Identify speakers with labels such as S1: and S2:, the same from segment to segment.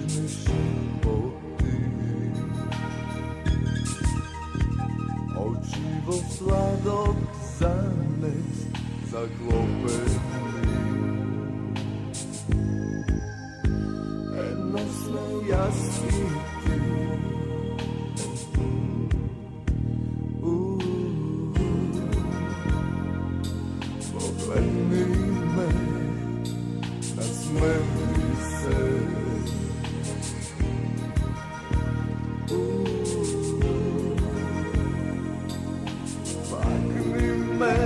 S1: nežni životi, od život sladok zanec zaklopeni, enosne jasniti. Pogledni me, nasmejni se. Makni me,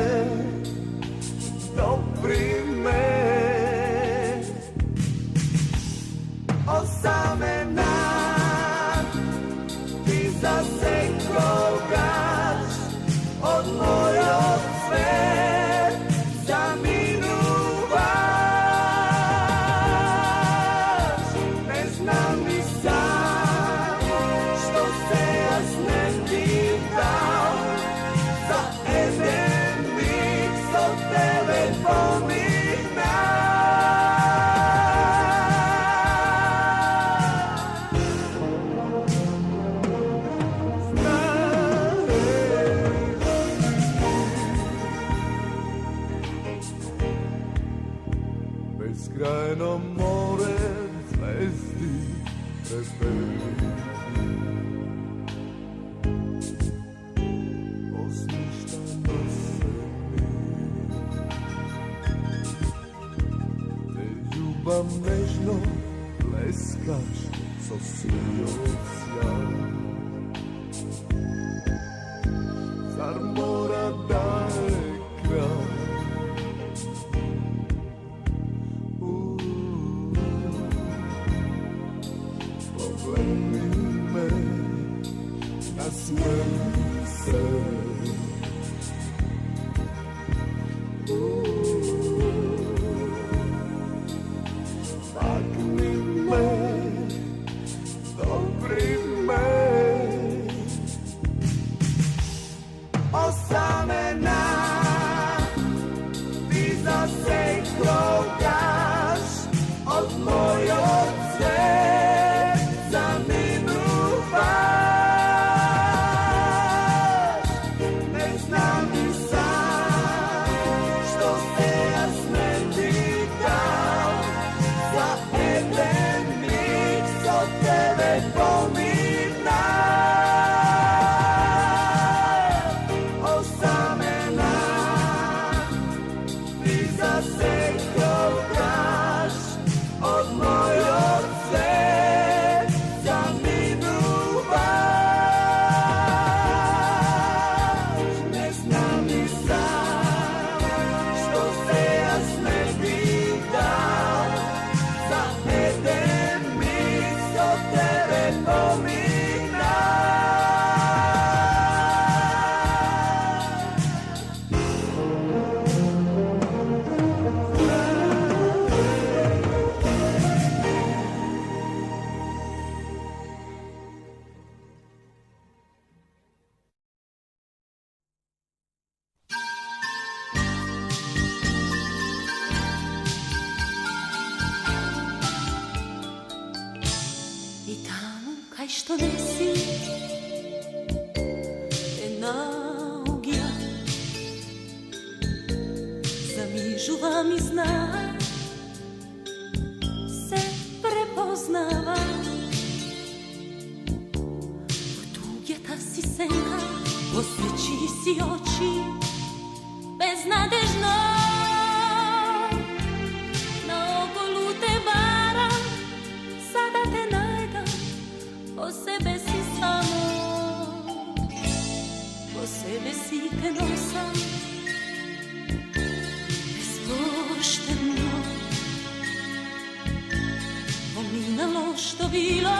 S1: dopri me. Osamena, ti zasekao gač od mojeg svet zaminuvaš. Ne znam ni sam što se jas ne pitam, za jedan mиг so tebe beskrajno more zvezdi prepeli, osmištano se mi, te ljubav nežno pleskaš so sijoća. Zar mora da je kraj? Pogledni me, nasmejni se. Makni me, dopri me. Osamena, ti zasekao gaš od mojeg svet zaminuvaš. Ne znam ni sam što se jas ne pitam, za jedan mиг so tebe pominam. Osamena, ti zasekao gaš od mojeg svet zaminuvaš. Ne znam ni sam što se jas ne pitam, za jedan mиг so tebe pominam.
S2: I tamo kaj što nesi te naugija, zamižuva mi zna se prepoznava. V tugjeta si senka, osveći si oči beznadežno. Na ogolu te varam, sada te najdam, po sebe si samo, po sebe si te nosam, bezpošteno. Pominalo što bilo,